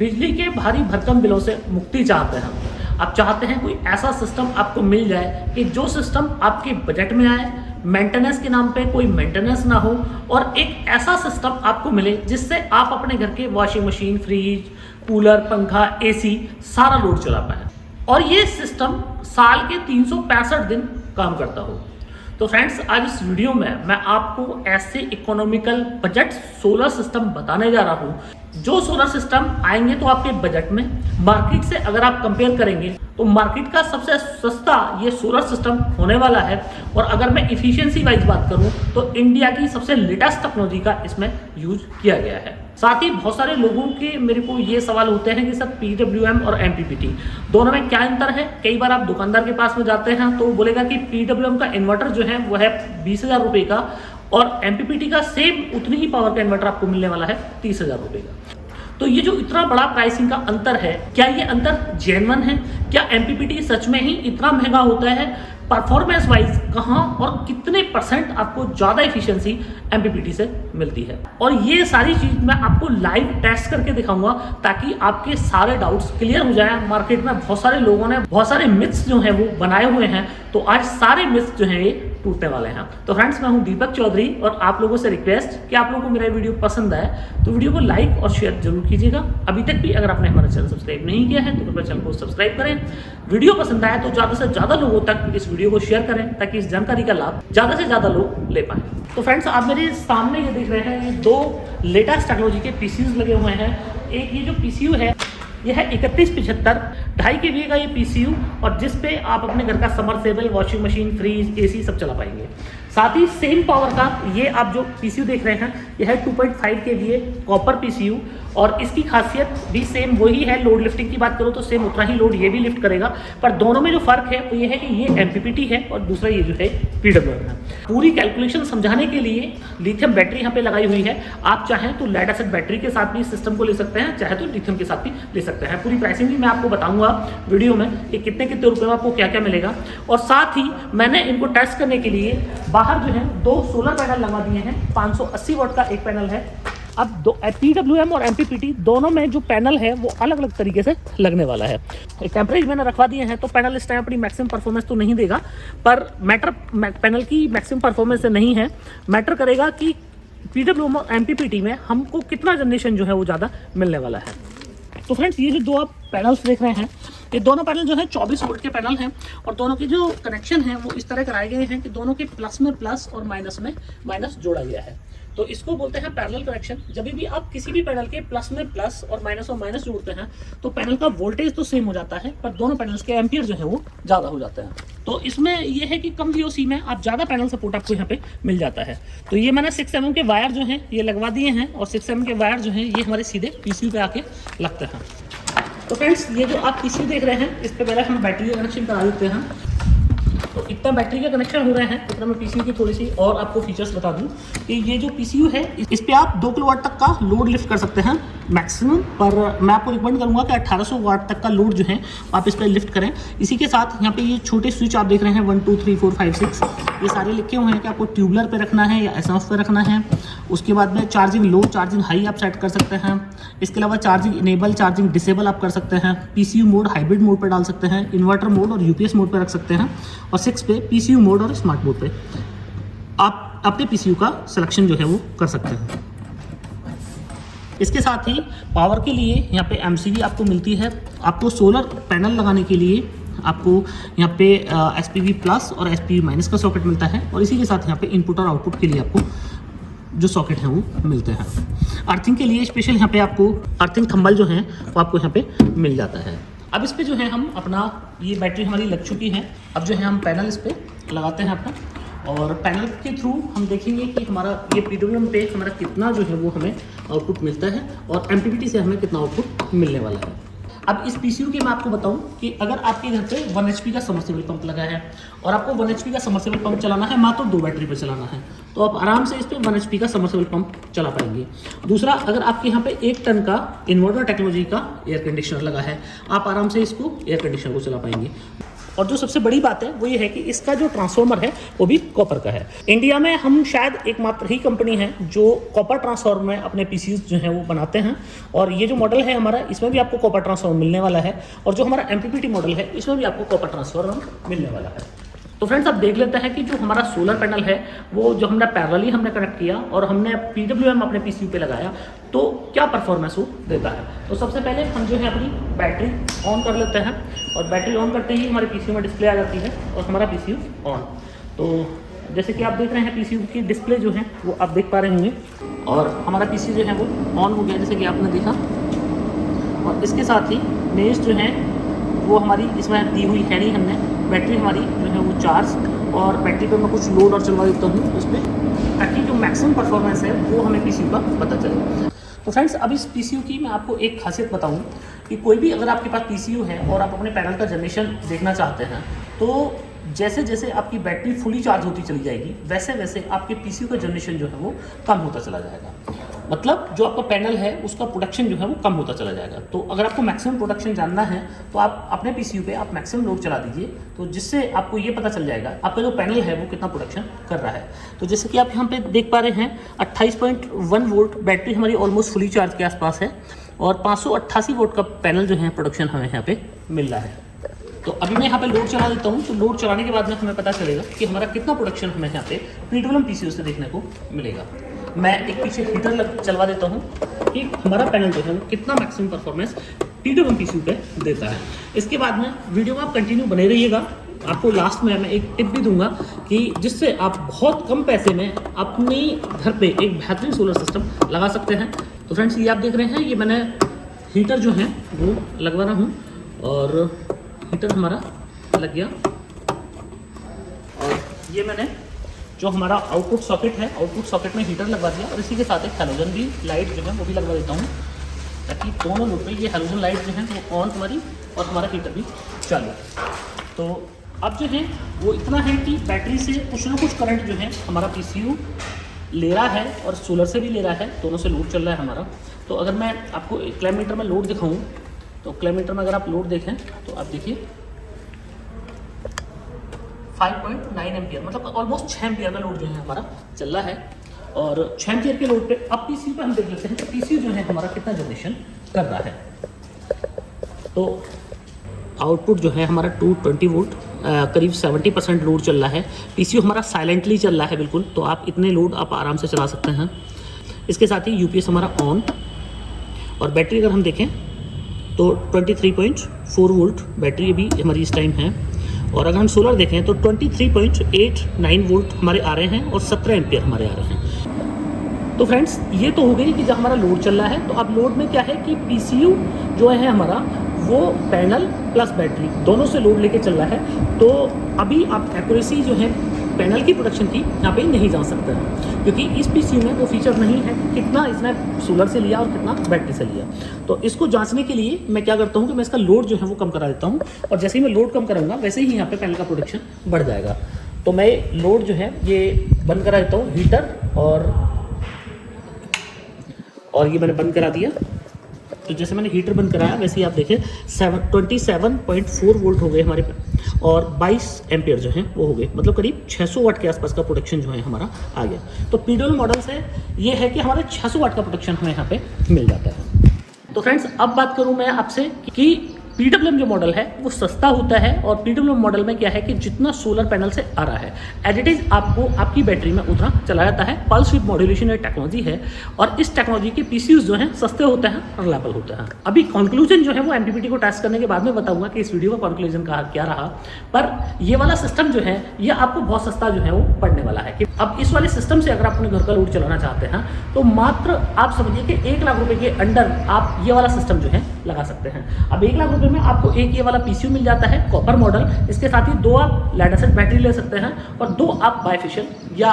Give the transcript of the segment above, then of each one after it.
बिजली के भारी भरकम बिलों से मुक्ति चाहते हैं। आप चाहते हैं कोई ऐसा सिस्टम आपको मिल जाए कि जो सिस्टम आपके बजट में आए, मेंटेनेंस के नाम पे कोई मेंटेनेंस ना हो, और एक ऐसा सिस्टम आपको मिले जिससे आप अपने घर के वॉशिंग मशीन, फ्रिज, कूलर, पंखा, एसी सारा लोड चला पाए, और ये सिस्टम साल के 365 दिन काम करता हो। तो फ्रेंड्स, आज इस वीडियो में मैं आपको ऐसे इकोनॉमिकल बजट सोलर सिस्टम बताने जा रहा हूँ जो सोलर सिस्टम आएंगे तो आपके बजट में, मार्केट से अगर आप कंपेयर करेंगे तो मार्केट का सबसे सस्ता ये सोलर सिस्टम होने वाला है। और अगर मैं इफिशियंसी वाइज बात करूं तो इंडिया की सबसे लेटेस्ट टेक्नोलॉजी का इसमें यूज किया गया है। साथ ही बहुत सारे लोगों के मेरे को ये सवाल होते हैं कि सर PWM और MPPT दोनों में क्या अंतर है। कई बार आप दुकानदार के पास में जाते हैं तो बोलेगा कि PWM का इन्वर्टर जो है वो है 20,000 रुपये का, और MPPT का सेम उतनी ही पावर का इन्वर्टर आपको मिलने वाला है 30,000 रुपये का। तो ये जो इतना बड़ा प्राइसिंग का अंतर है, क्या ये अंतर जेन्युइन है? क्या MPPT सच में ही इतना महंगा होता है? परफॉर्मेंस वाइज कहाँ और कितने % आपको ज़्यादा एफिशिएंसी MPPT से मिलती है? और ये सारी चीज़ मैं आपको लाइव टेस्ट करके दिखाऊंगा ताकि आपके सारे डाउट्स क्लियर हो जाएं। मार्केट में बहुत सारे लोगों ने बहुत सारे मिथ्स जो हैं वो बनाए हुए हैं, तो आज सारे मिथ्स जो हैं ये टूटने वाले हैं। तो फ्रेंड्स, मैं हूं दीपक चौधरी और आप लोगों से रिक्वेस्ट कि आप लोगों को मेरा वीडियो पसंद आए तो वीडियो को लाइक और शेयर जरूर कीजिएगा। अभी तक भी अगर आपने हमारा चैनल सब्सक्राइब नहीं किया है तो कृपया चैनल को सब्सक्राइब करें। वीडियो पसंद आए तो ज़्यादा से ज़्यादा लोगों तक इस वीडियो को शेयर करें ताकि इस जानकारी का लाभ ज़्यादा से ज़्यादा लोग ले पाएँ। तो फ्रेंड्स, आप मेरे सामने ये देख रहे हैं, ये 2 लेटेस्ट टेक्नोलॉजी के PCUs लगे हुए हैं। एक ये जो PCU है यह है 3175 2.5 kVA का ये PCU, और जिस पे आप अपने घर का submersible, washing machine, fridge, AC सब चला पाएंगे। साथ ही सेम पावर का ये आप जो PCU देख रहे हैं यह है 2.5 kVA कॉपर PCU, और इसकी खासियत भी सेम वही है। लोड लिफ्टिंग की बात करो तो सेम उतना ही लोड ये भी लिफ्ट करेगा, पर दोनों में जो फर्क है वो ये है कि ये MPPT है और दूसरा ये जो है PWM है। पूरी कैलकुलेशन समझाने के लिए लिथियम बैटरी यहाँ पे लगाई हुई है। आप चाहें तो लेड एसिड बैटरी के साथ भी सिस्टम को ले सकते हैं, चाहे तो लिथियम के साथ भी ले सकते हैं। पूरी प्राइसिंग भी मैं आपको बताऊंगा वीडियो में कि कितने कितने रुपए में आपको क्या क्या मिलेगा। और साथ ही मैंने इनको टेस्ट करने के लिए बाहर जो है 2 सोलर पैनल लगा दिए हैं। 580 वाट का एक पैनल है। अब PWM और MPPT दोनों में जो पैनल है वो अलग अलग तरीके से लगने वाला है। एक टेम्परेचर मैंने रखवा दिए हैं, तो पैनल इस टाइम अपनी मैक्सिमम परफॉर्मेंस तो नहीं देगा, पर मैटर पैनल की मैक्सिमम परफॉर्मेंस से नहीं है, मैटर करेगा कि PWM और MPPT में हमको कितना जनरेशन जो है वो ज़्यादा मिलने वाला है। तो फ्रेंड्स, ये जो 2 आप पैनल्स देख रहे हैं, ये दोनों पैनल जो है 24 वोल्ट के पैनल हैं, और दोनों के जो कनेक्शन हैं वो इस तरह कराए गए हैं कि दोनों के प्लस में प्लस और माइनस में माइनस जोड़ा गया है। तो इसको बोलते हैं पैरेलल कनेक्शन। जब भी आप किसी भी पैनल के प्लस में प्लस और माइनस जोड़ते हैं तो पैनल का वोल्टेज तो सेम हो जाता है, पर दोनों पैनल्स के एम्पियर जो है वो ज़्यादा हो जाते हैं। तो इसमें ये है कि कम VOC में आप ज़्यादा पैनल सपोर्ट आपको यहाँ पे मिल जाता है। तो ये मैंने 6 mm के वायर जो हैं ये लगवा दिए हैं, और 6 mm के वायर जो हैं ये हमारे सीधे PCU पे आके लगते हैं। तो फ्रेंड्स, ये जो आप PCU देख रहे हैं इस पर पहले हम बैटरी का कनेक्शन करा देते हैं। तो इतना बैटरी का कनेक्शन हो रहे हैं, इतना मैं PCU की थोड़ी सी और आपको फीचर्स बता दूं कि ये जो PCU है इस पे आप 2 किलोवाट तक का लोड लिफ्ट कर सकते हैं मैक्सिमम, पर मैं आपको रिकमेंड करूंगा कि 1800 वाट तक का लोड जो है आप इस पर लिफ्ट करें। इसी के साथ यहाँ पे ये छोटे स्विच आप देख रहे हैं 1 2 3 4 5 6, ये सारे लिखे हुए हैं कि आपको ट्यूबलर पे रखना है या SMS पे रखना है। उसके बाद में चार्जिंग लो, चार्जिंग हाई आप सेट कर सकते हैं। इसके अलावा चार्जिंग इनेबल, चार्जिंग डिसेबल आप कर सकते हैं। PCU मोड, हाइब्रिड मोड पर डाल सकते हैं, इन्वर्टर मोड और UPS मोड पर रख सकते हैं, और 6 पे PCU मोड और स्मार्ट मोड पे आप अपने PCU का सिलेक्शन जो है वो कर सकते हैं। इसके साथ ही पावर के लिए यहाँ पे MCB आपको मिलती है। आपको सोलर पैनल लगाने के लिए आपको यहाँ पे SPV प्लस और SPV माइनस का सॉकेट मिलता है, और इसी के साथ यहाँ पे इनपुट और आउटपुट के लिए आपको जो सॉकेट हैं वो मिलते हैं। अर्थिंग के लिए स्पेशल यहाँ पे आपको अर्थिंग थंबल जो है वो आपको यहाँ पे मिल जाता है। अब इस पे जो है हम अपना, ये बैटरी हमारी लग चुकी है, अब जो है हम पैनल इस पे लगाते हैं अपना, और पैनल के थ्रू हम देखेंगे कि हमारा ये PWM पे हमारा कितना जो है वो हमें आउटपुट मिलता है, और MPPT से हमें कितना आउटपुट मिलने वाला है। अब इस PCU के मैं आपको बताऊं कि अगर आपके घर पे 1 HP का समरसेबल पंप लगा है और आपको 1 HP का समरसेबल पंप चलाना है, मात्र 2 बैटरी पर चलाना है, तो आप आराम से इस पे 1 HP का समरसेबल पंप चला पाएंगे। दूसरा, अगर आपके यहाँ पे 1 टन का इन्वर्टर टेक्नोलॉजी का एयर कंडीशनर लगा है, आप आराम से इसको एयर कंडीशनर को चला पाएंगे। और जो सबसे बड़ी बात है वो ये है कि इसका जो ट्रांसफार्मर है वो भी कॉपर का है। इंडिया में हम शायद एकमात्र ही कंपनी है जो कॉपर ट्रांसफार्मर में अपने पीसीयूज जो हैं वो बनाते हैं। और ये जो मॉडल है हमारा, इसमें भी आपको कॉपर ट्रांसफार्मर मिलने वाला है, और जो हमारा एमपीपीटी मॉडल है इसमें भी आपको कॉपर ट्रांसफार्मर मिलने वाला है। तो फ्रेंड्स अब देख लेते हैं कि जो हमारा सोलर पैनल है वो जो हमने पैरेलली हमने कनेक्ट किया और हमने PWM अपने पीसीयू पे लगाया तो क्या परफॉर्मेंस वो देता है। तो सबसे पहले हम जो है अपनी बैटरी ऑन कर लेते हैं, और बैटरी ऑन करते ही हमारे पीसीयू में डिस्प्ले आ जाती है और हमारा पीसीयू ऑन। तो जैसे कि आप देख रहे हैं पीसीयू की डिस्प्ले जो है वो आप देख पा रहे होंगे, और हमारा पीसीयू जो है वो ऑन हो गया जैसे कि आपने देखा। और इसके साथ ही मेज जो है वो हमारी इसमें दी हुई है नहीं हमने, बैटरी हमारी जो है वो चार्ज, और बैटरी पर मैं कुछ लोड और चलवा देता हूँ उस पर, ताकि जो मैक्सिमम परफॉर्मेंस है वो हमें पीसीयू का पता चले। तो फ्रेंड्स अब इस पीसीयू की मैं आपको एक खासियत बताऊँ कि कोई भी अगर आपके पास पीसीयू है और आप अपने पैनल का जनरेशन देखना चाहते हैं तो जैसे जैसे आपकी बैटरी फुली चार्ज होती चली जाएगी वैसे वैसे आपके पीसीयू का जनरेशन जो है वो कम होता चला जाएगा। मतलब जो आपका पैनल है उसका प्रोडक्शन जो है वो कम होता चला जाएगा। तो अगर आपको मैक्सिमम प्रोडक्शन जानना है तो आप अपने पीसीयू पे आप मैक्सिमम लोड चला दीजिए, तो जिससे आपको ये पता चल जाएगा आपका जो पैनल है वो कितना प्रोडक्शन कर रहा है। तो जैसे कि आप यहाँ पे देख पा रहे हैं 28.1 वोल्ट बैटरी हमारी ऑलमोस्ट फुली चार्ज के आसपास है, और 588 वोल्ट का पैनल जो है प्रोडक्शन हमें यहाँ पे मिल रहा है। तो अभी मैं यहाँ पे लोड चला देता हूँ, तो लोड चलाने के बाद में हमें पता चलेगा कि हमारा कितना प्रोडक्शन हमें यहाँ पे PWM पीसीयू से देखने को मिलेगा। मैं एक पीछे हीटर चलवा देता हूँ कि हमारा पैनल जो है वो कितना मैक्सिमम परफॉर्मेंस PWM पीसीयू पे देता है। इसके बाद में वीडियो में आप कंटिन्यू बने रहिएगा। आपको लास्ट में मैं एक टिप भी दूंगा कि जिससे आप बहुत कम पैसे में अपने घर पे एक बेहतरीन सोलर सिस्टम लगा सकते हैं। तो फ्रेंड्स ये आप देख रहे हैं, ये मैंने हीटर जो है वो लगवा रहा हूँ, और हीटर हमारा लग गया। और ये मैंने जो हमारा आउटपुट सॉकेट है, आउटपुट सॉकेट में हीटर लगवा दिया, और इसी के साथ एक हैलोजन भी लाइट जो है वो भी लगवा देता हूँ, ताकि दोनों लोड पे ये हैलोजन लाइट जो है वो ऑन हमारी और हमारा हीटर भी चालू। तो अब जो है वो इतना है कि बैटरी से कुछ ना कुछ करंट जो है हमारा पीसीयू ले रहा है और सोलर से भी ले रहा है, दोनों से लोड चल रहा है हमारा। तो अगर मैं आपको क्लैमीटर में लोड दिखाऊँ तो क्लैमीटर में अगर आप लोड देखें तो आप देखिए 5.9 एम्पियर, मतलब ऑलमोस्ट 6 एम्पियर का लोड जो है हमारा चल रहा है। और 6 एम्पियर के लोड पे अब पीसीयू पे हम देख लेते हैं कि पीसीयू जो है हमारा कितना जनरेशन कर रहा है। तो आउटपुट जो है हमारा 220 वोल्ट, करीब 70% लोड चल रहा है। पीसीयू हमारा साइलेंटली चल रहा है बिल्कुल, तो आप इतने लोड आप आराम से चला सकते हैं। इसके साथ ही यूपीएस हमारा ऑन, और बैटरी अगर हम देखें तो 23.4 वोल्ट बैटरी अभी हमारी इस टाइम है। और अगर हम सोलर देखें तो 23.89 वोल्ट हमारे आ रहे हैं और 17 एम्पियर हमारे आ रहे हैं। तो फ्रेंड्स ये तो हो गई कि जब हमारा लोड चल रहा है, तो अब लोड में क्या है कि पीसीयू जो है हमारा वो पैनल प्लस बैटरी दोनों से लोड लेके चल रहा है। तो अभी आप एक्यूरेसी जो है पैनल की प्रोडक्शन की यहाँ पे नहीं जा सकते हैं, क्योंकि इस पीसीयू में वो फीचर नहीं है कितना इसने सोलर से लिया और कितना बैटरी से लिया। तो इसको जांचने के लिए मैं क्या करता हूँ कि मैं इसका लोड जो है वो कम करा देता हूँ, और जैसे ही मैं लोड कम कराऊंगा वैसे ही यहाँ पे पैनल का प्रोडक्शन बढ़ जाएगा। तो मैं लोड जो है ये बंद करा देता हूँ, हीटर और ये मैंने बंद करा दिया। तो जैसे मैंने हीटर बंद कराया वैसे ही आप देखें 27.4 वोल्ट हो गए हमारे पे, और 22 एम्पियर जो हैं वो हो गए, मतलब करीब 600 वाट के आसपास का प्रोडक्शन जो है हमारा आ गया। तो PWM मॉडल से ये है कि हमारा 600 वाट का प्रोडक्शन हमें यहाँ पे मिल जाता है। तो फ्रेंड्स अब बात करूँ मैं आपसे कि PWM जो मॉडल है वो सस्ता होता है, और PWM मॉडल में क्या है कि जितना सोलर पैनल से आ रहा है एज इट इज आपको आपकी बैटरी में उतना चला जाता है। पल्स विद मॉड्यूलेशन टेक्नोलॉजी है, और इस टेक्नोलॉजी के पीसीयूज जो हैं सस्ते होते हैं और रिलायबल होते हैं। अभी कंक्लूजन जो है वो MPPT को टेस्ट करने के बाद में बताऊंगा कि इस वीडियो का कंक्लूजन क्या रहा, पर ये वाला सिस्टम जो है ये आपको बहुत सस्ता जो है वो पड़ने वाला है। कि अब इस वाले सिस्टम से अगर आप अपने घर का लोड चलाना चाहते हैं तो मात्र आप समझिए कि 1 लाख रुपए के अंडर आप ये वाला सिस्टम जो है लगा सकते हैं। अब 1 लाख रुपए में आपको एक ये वाला पीसीयू मिल जाता है कॉपर मॉडल, इसके साथ ही 2 आप लेड एसिड बैटरी ले सकते हैं और 2 आप बाइफेशियल या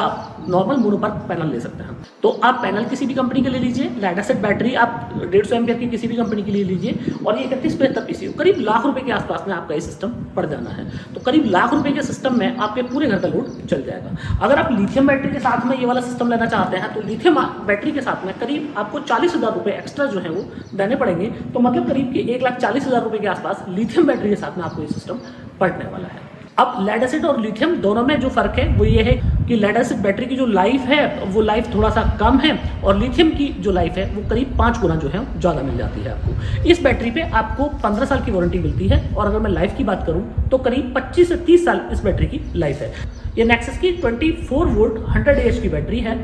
नॉर्मल मोनोपर्क पैनल ले सकते हैं। तो आप पैनल किसी भी कंपनी के ले लीजिए, लेड एसिड बैटरी आप 150 एम्पियर की किसी भी कंपनी के लिए लीजिए, और ये 31-75 पीसीयू करीब लाख रुपए के आसपास में आपका ये सिस्टम पड़ जाना है। तो करीब लाख रुपए के सिस्टम में आपके पूरे घर का लोड चल जाएगा। अगर आप लिथियम बैटरी के साथ में ये वाला सिस्टम लेना चाहते हैं तो लिथियम बैटरी के साथ में करीब आपको 40,000 रुपये एक्स्ट्रा जो है वो देने पड़ेंगे। तो मतलब करीब के 1,40,000 रुपये के आसपास लिथियम बैटरी के साथ में आपको ये सिस्टम पड़ने वाला है। अब लेड एसिड और लिथियम दोनों में जो फर्क है वो ये है कि लेड एसिड बैटरी की जो लाइफ है वो लाइफ थोड़ा सा कम है, और लिथियम की जो लाइफ है वो करीब 5 गुना जो है ज़्यादा मिल जाती है आपको। इस बैटरी पे आपको 15 साल की वारंटी मिलती है, और अगर मैं लाइफ की बात करूं तो करीब 25 से 30 साल इस बैटरी की लाइफ है। ये नेक्सस की 24 वोल्ट 100 AH की बैटरी है।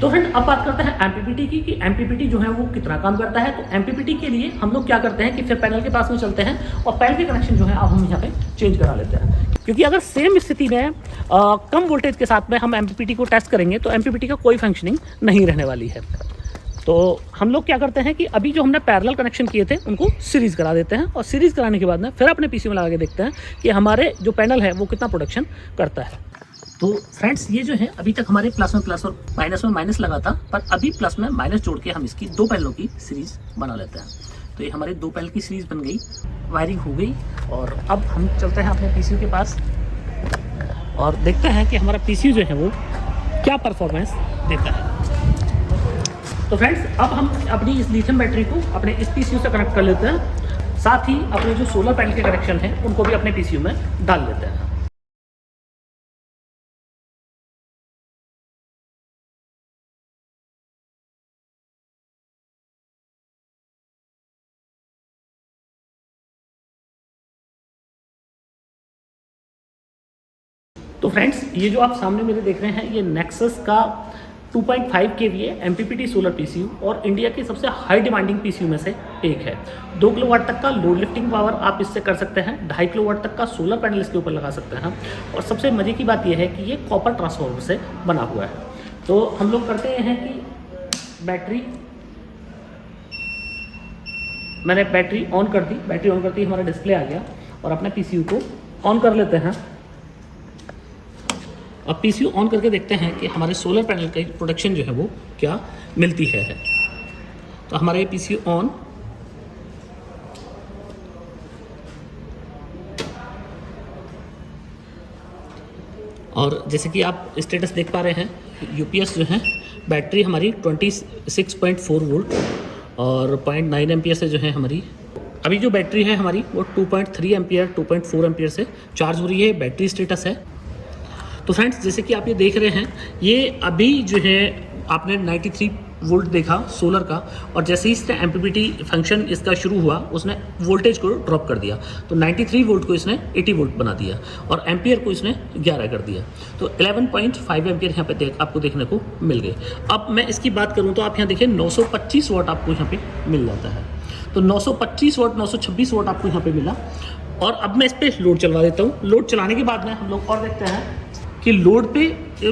तो फ्रेंड अब बात करते हैं एमपीपीटी की, कि एमपीपीटी जो है वो कितना काम करता है। तो एमपीपीटी के लिए हम लोग क्या करते हैं कि फिर पैनल के पास में चलते हैं और पैनल के कनेक्शन जो है अब हम यहाँ पे चेंज करा लेते हैं, क्योंकि अगर सेम स्थिति में कम वोल्टेज के साथ में हम एमपीपीटी को टेस्ट करेंगे तो एमपीपीटी का कोई फंक्शनिंग नहीं रहने वाली है। तो हम लोग क्या करते हैं कि अभी जो हमने पैरेलल कनेक्शन किए थे उनको सीरीज़ करा देते हैं, और सीरीज़ कराने के बाद में फिर अपने पीसी में लगा के देखते हैं कि हमारे जो पैनल है वो कितना प्रोडक्शन करता है। तो फ्रेंड्स ये जो है अभी तक हमारे प्लस में प्लस और माइनस में माइनस लगा था, पर अभी प्लस में माइनस जोड़ के हम इसकी 2 पैनलों की सीरीज़ बना लेते हैं। तो ये हमारे 2 पैनल की सीरीज़ बन गई, वायरिंग हो गई, और अब हम चलते हैं अपने पीसीयू के पास और देखते हैं कि हमारा पीसीयू जो है वो क्या परफॉर्मेंस देता है। तो फ्रेंड्स अब हम अपनी इस लिथियम बैटरी को अपने इस पीसीयू से कनेक्ट कर लेते हैं, साथ ही अपने जो सोलर पैनल के कनेक्शन हैं उनको भी अपने पीसीयू में डाल लेते हैं। तो फ्रेंड्स ये जो आप सामने मेरे देख रहे हैं ये नेक्सस का 2.5 kVA एमपीपीटी सोलर पीसीयू और इंडिया के सबसे हाई डिमांडिंग पीसीयू में से एक है। 2 किलोवाट तक का लोड लिफ्टिंग पावर आप इससे कर सकते हैं, 2.5 किलोवाट तक का सोलर पैनल इसके ऊपर लगा सकते हैं, और सबसे मजे की बात यह है कि ये कॉपर ट्रांसफार्मर से बना हुआ है। तो हम लोग करते हैं कि मैंने बैटरी ऑन कर दी, बैटरी ऑन करती हमारा डिस्प्ले आ गया, और अपने पीसीयू को ऑन कर लेते हैं। अब पीसीयू ऑन करके देखते हैं कि हमारे सोलर पैनल की प्रोडक्शन जो है वो क्या मिलती है। तो हमारा ये पीसीयू ऑन, और जैसे कि आप स्टेटस देख पा रहे हैं यूपीएस जो है बैटरी हमारी 26.4 वोल्ट और 0.9 एम्पियर से जो है हमारी अभी जो बैटरी है हमारी वो 2.3 एम्पियर 2.4 एम्पियर से चार्ज हो रही है। बैटरी स्टेटस है। तो फ्रेंड्स जैसे कि आप ये देख रहे हैं ये अभी जो है आपने 93 वोल्ट देखा सोलर का, और जैसे ही इसने एमपीपीटी फंक्शन इसका शुरू हुआ उसने वोल्टेज को ड्रॉप कर दिया। तो 93 वोल्ट को इसने 80 वोल्ट बना दिया, और एम्पियर को इसने 11 कर दिया। तो 11.5 एम्पियर यहाँ पे आपको देखने को मिल गए। अब मैं इसकी बात करूँ तो आप यहाँ देखिए 925 वाट आपको यहाँ पे मिल जाता है। तो 925 वाट 926 वाट आपको यहाँ पे मिला। और अब मैं इस पर लोड चलवा देता हूँ। लोड चलाने के बाद में हम लोग और देखते हैं कि लोड पे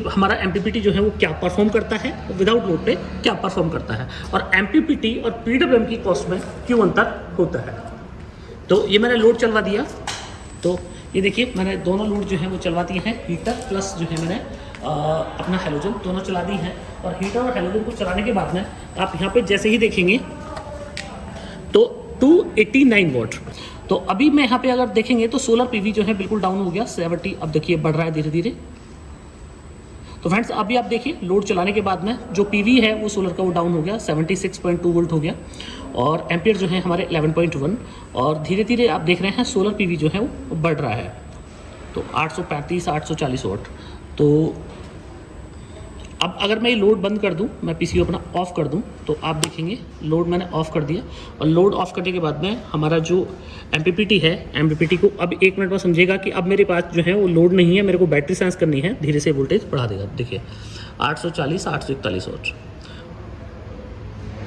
हमारा एमपीपीटी जो है वो क्या परफॉर्म करता है, विदाउट लोड पे क्या परफॉर्म करता है, और एमपीपीटी और पीडब्ल्यूएम की कॉस्ट में क्यों अंतर होता है। तो ये मैंने लोड चलवा दिया। तो ये देखिए मैंने दोनों लोड जो है वो चलवा दिए हैं, हीटर प्लस जो है मैंने अपना हैलोजन दोनों चला दी हैं। और हीटर और हैलोजन को चलाने के बाद में आप यहाँ पे जैसे ही देखेंगे तो 289 वाट। तो अभी मैं यहाँ पे अगर देखेंगे तो सोलर पीवी जो है बिल्कुल डाउन हो गया 70। अब देखिए बढ़ रहा है धीरे धीरे। तो फ्रेंड्स अभी आप देखिए लोड चलाने के बाद में जो पीवी है वो सोलर का वो डाउन हो गया 76.2 वोल्ट हो गया, और एम्पियर जो है हमारे 11.1। और धीरे धीरे आप देख रहे हैं सोलर पीवी जो है वो बढ़ रहा है। तो 835 840 वाट। तो अब अगर मैं ये लोड बंद कर दूं, मैं पीसीयू अपना ऑफ कर दूं, तो आप देखेंगे लोड मैंने ऑफ कर दिया। और लोड ऑफ करने के बाद में हमारा जो एमपीपीटी है, एमपीपीटी को अब 1 मिनट में समझेगा कि अब मेरे पास जो है वो लोड नहीं है, मेरे को बैटरी सेंस करनी है, धीरे से वोल्टेज बढ़ा देगा। देखिए 840 841 वाट,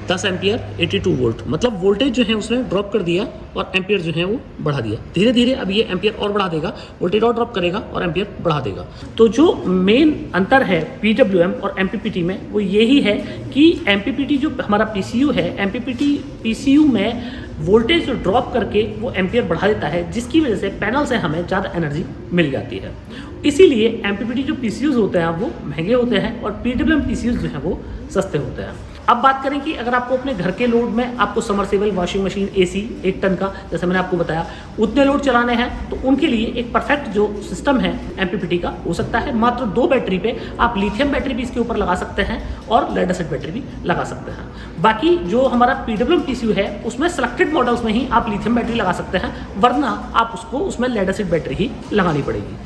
10 एम्पियर 82 वोल्ट, मतलब वोल्टेज जो है उसने ड्रॉप कर दिया और एम्पियर जो है वो बढ़ा दिया। धीरे धीरे अब ये एम्पियर और बढ़ा देगा, वोल्टेज और ड्रॉप करेगा और एम्पियर बढ़ा देगा। तो जो मेन अंतर है पीडब्ल्यूएम और एमपीपीटी में वो यही है कि एमपीपीटी जो हमारा पीसीयू है, एमपीपीटी पीसीयू में वोल्टेज ड्रॉप करके वो एम्पियर बढ़ा देता है, जिसकी वजह से पैनल से हमें ज़्यादा एनर्जी मिल जाती है। इसीलिए एमपीपीटी जो पीसीयूज होते हैं वो महंगे होते हैं और पीडब्ल्यूएम पीसीयूज जो हैं वो सस्ते होते हैं। अब बात करें कि अगर आपको अपने घर के लोड में आपको submersible, washing machine, AC 1 ton का, जैसे मैंने आपको बताया, उतने लोड चलाने हैं, तो उनके लिए एक परफेक्ट जो सिस्टम है एमपीपीटी का हो सकता है। मात्र 2 बैटरी पे आप लिथियम बैटरी भी इसके ऊपर लगा सकते हैं और लेड एसिड बैटरी भी लगा सकते हैं। बाकी जो हमारा पीडब्ल्यूएम पीसीयू है उसमें सिलेक्टेड मॉडल्स में ही आप लिथियम बैटरी लगा सकते हैं, वरना आप उसको उसमें लेड एसिड बैटरी ही लगानी पड़ेगी।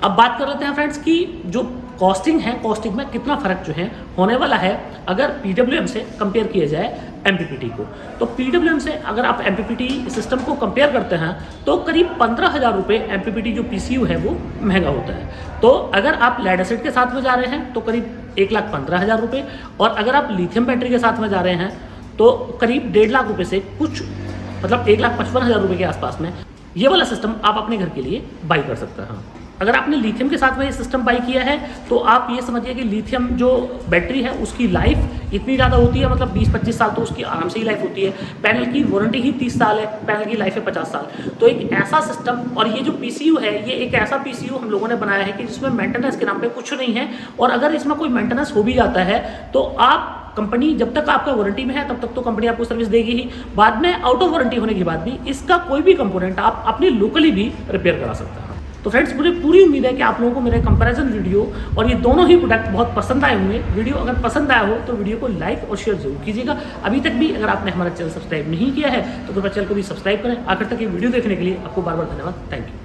अब बात कर लेते हैं फ्रेंड्स कि जो कॉस्टिंग है, कॉस्टिंग में कितना फ़र्क जो है होने वाला है अगर पीडब्ल्यूएम से कंपेयर किया जाए एमपीपीटी को। तो पीडब्ल्यूएम से अगर आप एमपीपीटी सिस्टम को कंपेयर करते हैं तो करीब 15,000 रुपये एमपीपीटी जो पीसीयू है वो महंगा होता है। तो अगर आप लेड एसिड के साथ में जा रहे हैं तो करीब 1,15,000 रुपये, और अगर आप लिथियम बैटरी के साथ में जा रहे हैं तो करीब 1.5 लाख रुपये से कुछ, मतलब 1,55,000 रुपये के आसपास में ये वाला सिस्टम आप अपने घर के लिए बाई कर सकते हैं। अगर आपने लिथियम के साथ में ये सिस्टम बाई किया है तो आप ये समझिए कि लिथियम जो बैटरी है उसकी लाइफ इतनी ज़्यादा होती है, मतलब 20-25 साल तो उसकी आराम से ही लाइफ होती है। पैनल की वारंटी ही 30 साल है, पैनल की लाइफ है 50 साल। तो एक ऐसा सिस्टम, और ये जो पीसीयू है ये एक ऐसा पीसीयू हम लोगों ने बनाया है कि जिसमें मेंटेनेंस के नाम पे कुछ नहीं है, और अगर इसमें कोई मेंटेनेंस हो भी जाता है तो आप कंपनी, जब तक आपका वारंटी में है तब तक तो कंपनी आपको सर्विस देगी ही, बाद में आउट ऑफ वारंटी होने के बाद भी इसका कोई भी कंपोनेंट आप अपने लोकली भी रिपेयर करा सकते हैं। तो फ्रेंड्स, मुझे पूरी उम्मीद है कि आप लोगों को मेरे कंपैरिजन वीडियो और ये दोनों ही प्रोडक्ट बहुत पसंद आए होंगे। वीडियो अगर पसंद आया हो तो वीडियो को लाइक और शेयर जरूर कीजिएगा। अभी तक भी अगर आपने हमारा चैनल सब्सक्राइब नहीं किया है तो कृपया चैनल को भी सब्सक्राइब करें। आखिर तक ये वीडियो देखने के लिए आपको बार बार धन्यवाद। Thank you.